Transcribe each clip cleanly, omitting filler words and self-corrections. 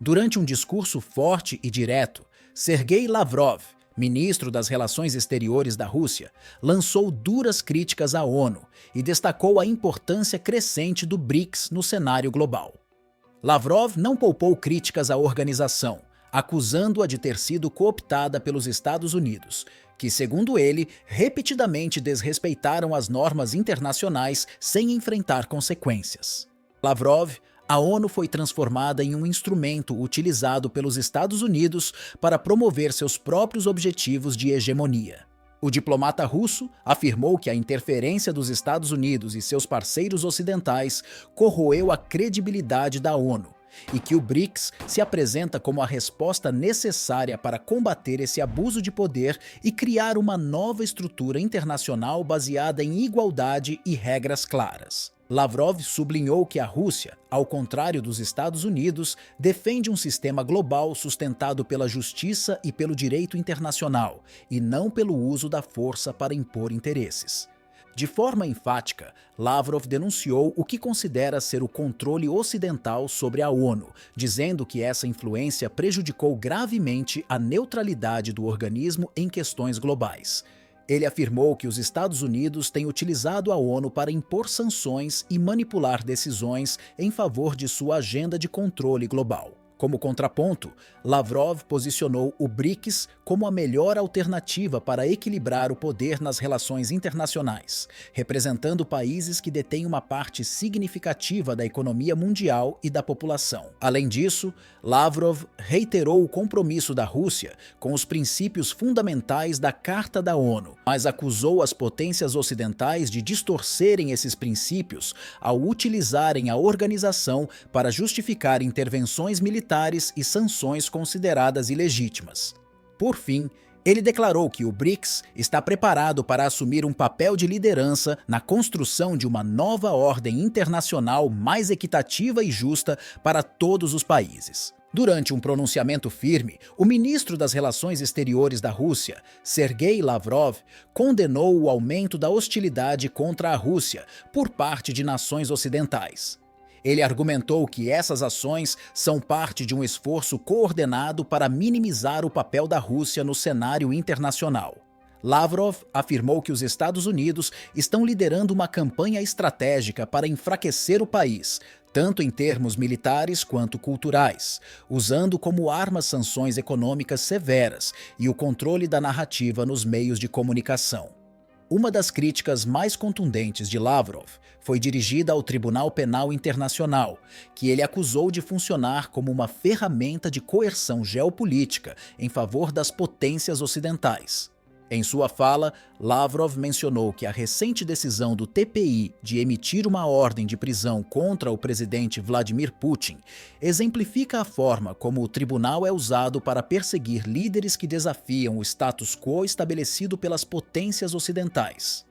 Durante um discurso forte e direto, Sergei Lavrov, ministro das Relações Exteriores da Rússia, lançou duras críticas à ONU e destacou a importância crescente do BRICS no cenário global. Lavrov não poupou críticas à organização, acusando-a de ter sido cooptada pelos Estados Unidos, que, segundo ele, repetidamente desrespeitaram as normas internacionais sem enfrentar consequências. Lavrov, a ONU foi transformada em um instrumento utilizado pelos Estados Unidos para promover seus próprios objetivos de hegemonia. O diplomata russo afirmou que a interferência dos Estados Unidos e seus parceiros ocidentais corroeu a credibilidade da ONU e que o BRICS se apresenta como a resposta necessária para combater esse abuso de poder e criar uma nova estrutura internacional baseada em igualdade e regras claras. Lavrov sublinhou que a Rússia, ao contrário dos Estados Unidos, defende um sistema global sustentado pela justiça e pelo direito internacional, e não pelo uso da força para impor interesses. De forma enfática, Lavrov denunciou o que considera ser o controle ocidental sobre a ONU, dizendo que essa influência prejudicou gravemente a neutralidade do organismo em questões globais. Ele afirmou que os Estados Unidos têm utilizado a ONU para impor sanções e manipular decisões em favor de sua agenda de controle global. Como contraponto, Lavrov posicionou o BRICS como a melhor alternativa para equilibrar o poder nas relações internacionais, representando países que detêm uma parte significativa da economia mundial e da população. Além disso, Lavrov reiterou o compromisso da Rússia com os princípios fundamentais da Carta da ONU, mas acusou as potências ocidentais de distorcerem esses princípios ao utilizarem a organização para justificar intervenções militares e sanções consideradas ilegítimas. Por fim, ele declarou que o BRICS está preparado para assumir um papel de liderança na construção de uma nova ordem internacional mais equitativa e justa para todos os países. Durante um pronunciamento firme, o ministro das Relações Exteriores da Rússia, Sergei Lavrov, condenou o aumento da hostilidade contra a Rússia por parte de nações ocidentais. Ele argumentou que essas ações são parte de um esforço coordenado para minimizar o papel da Rússia no cenário internacional. Lavrov afirmou que os Estados Unidos estão liderando uma campanha estratégica para enfraquecer o país, tanto em termos militares quanto culturais, usando como arma sanções econômicas severas e o controle da narrativa nos meios de comunicação. Uma das críticas mais contundentes de Lavrov foi dirigida ao Tribunal Penal Internacional, que ele acusou de funcionar como uma ferramenta de coerção geopolítica em favor das potências ocidentais. Em sua fala, Lavrov mencionou que a recente decisão do TPI de emitir uma ordem de prisão contra o presidente Vladimir Putin exemplifica a forma como o tribunal é usado para perseguir líderes que desafiam o status quo estabelecido pelas potências ocidentais.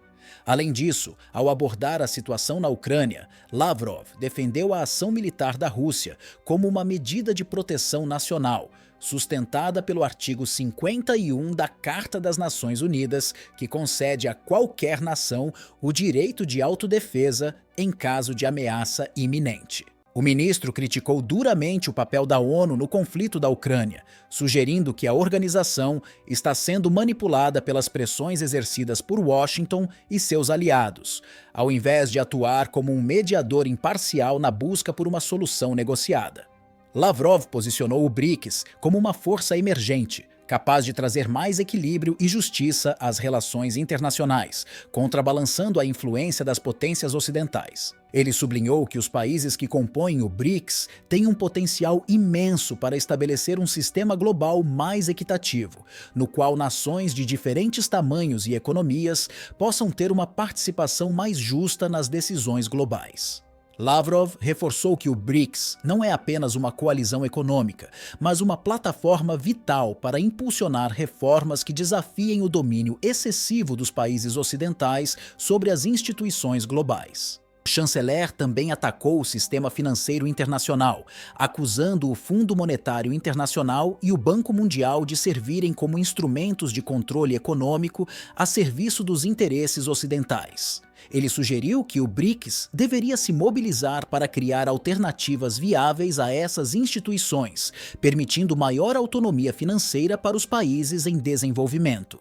Além disso, ao abordar a situação na Ucrânia, Lavrov defendeu a ação militar da Rússia como uma medida de proteção nacional, sustentada pelo artigo 51 da Carta das Nações Unidas, que concede a qualquer nação o direito de autodefesa em caso de ameaça iminente. O ministro criticou duramente o papel da ONU no conflito da Ucrânia, sugerindo que a organização está sendo manipulada pelas pressões exercidas por Washington e seus aliados, ao invés de atuar como um mediador imparcial na busca por uma solução negociada. Lavrov posicionou o BRICS como uma força emergente, capaz de trazer mais equilíbrio e justiça às relações internacionais, contrabalançando a influência das potências ocidentais. Ele sublinhou que os países que compõem o BRICS têm um potencial imenso para estabelecer um sistema global mais equitativo, no qual nações de diferentes tamanhos e economias possam ter uma participação mais justa nas decisões globais. Lavrov reforçou que o BRICS não é apenas uma coalizão econômica, mas uma plataforma vital para impulsionar reformas que desafiem o domínio excessivo dos países ocidentais sobre as instituições globais. O chanceler também atacou o sistema financeiro internacional, acusando o Fundo Monetário Internacional e o Banco Mundial de servirem como instrumentos de controle econômico a serviço dos interesses ocidentais. Ele sugeriu que o BRICS deveria se mobilizar para criar alternativas viáveis a essas instituições, permitindo maior autonomia financeira para os países em desenvolvimento.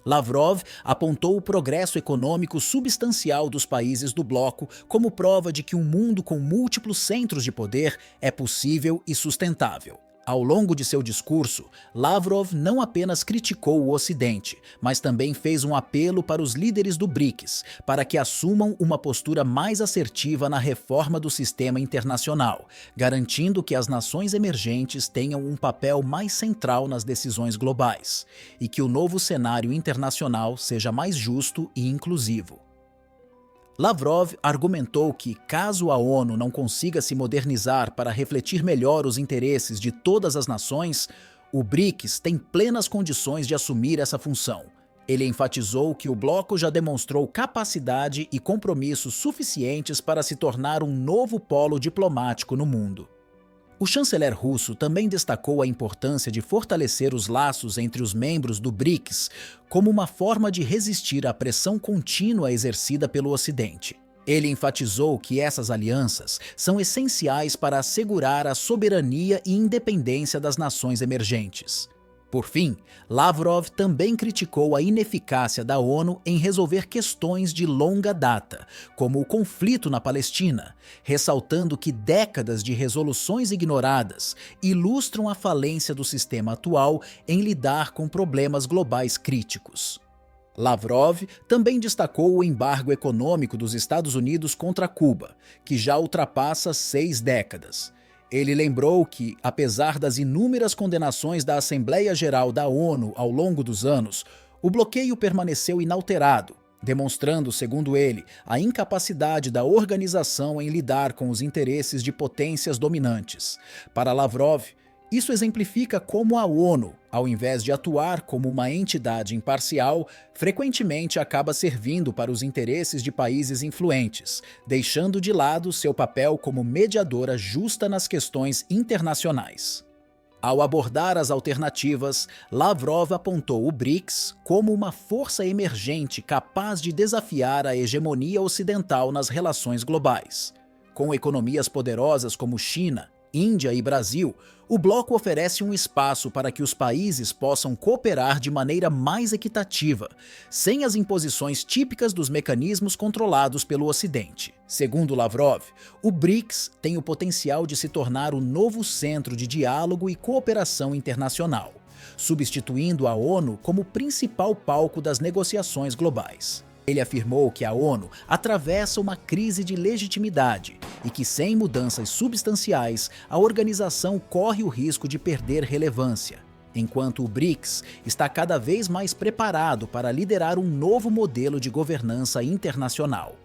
Lavrov apontou o progresso econômico substancial dos países do bloco como prova de que um mundo com múltiplos centros de poder é possível e sustentável. Ao longo de seu discurso, Lavrov não apenas criticou o Ocidente, mas também fez um apelo para os líderes do BRICS para que assumam uma postura mais assertiva na reforma do sistema internacional, garantindo que as nações emergentes tenham um papel mais central nas decisões globais, e que o novo cenário internacional seja mais justo e inclusivo. Lavrov argumentou que, caso a ONU não consiga se modernizar para refletir melhor os interesses de todas as nações, o BRICS tem plenas condições de assumir essa função. Ele enfatizou que o bloco já demonstrou capacidade e compromissos suficientes para se tornar um novo polo diplomático no mundo. O chanceler russo também destacou a importância de fortalecer os laços entre os membros do BRICS como uma forma de resistir à pressão contínua exercida pelo Ocidente. Ele enfatizou que essas alianças são essenciais para assegurar a soberania e independência das nações emergentes. Por fim, Lavrov também criticou a ineficácia da ONU em resolver questões de longa data, como o conflito na Palestina, ressaltando que décadas de resoluções ignoradas ilustram a falência do sistema atual em lidar com problemas globais críticos. Lavrov também destacou o embargo econômico dos Estados Unidos contra Cuba, que já ultrapassa 6 décadas. Ele lembrou que, apesar das inúmeras condenações da Assembleia Geral da ONU ao longo dos anos, o bloqueio permaneceu inalterado, demonstrando, segundo ele, a incapacidade da organização em lidar com os interesses de potências dominantes. Para Lavrov, isso exemplifica como a ONU, ao invés de atuar como uma entidade imparcial, frequentemente acaba servindo para os interesses de países influentes, deixando de lado seu papel como mediadora justa nas questões internacionais. Ao abordar as alternativas, Lavrov apontou o BRICS como uma força emergente capaz de desafiar a hegemonia ocidental nas relações globais. Com economias poderosas como China, Índia e Brasil, o bloco oferece um espaço para que os países possam cooperar de maneira mais equitativa, sem as imposições típicas dos mecanismos controlados pelo Ocidente. Segundo Lavrov, o BRICS tem o potencial de se tornar o novo centro de diálogo e cooperação internacional, substituindo a ONU como principal palco das negociações globais. Ele afirmou que a ONU atravessa uma crise de legitimidade e que, sem mudanças substanciais, a organização corre o risco de perder relevância, enquanto o BRICS está cada vez mais preparado para liderar um novo modelo de governança internacional.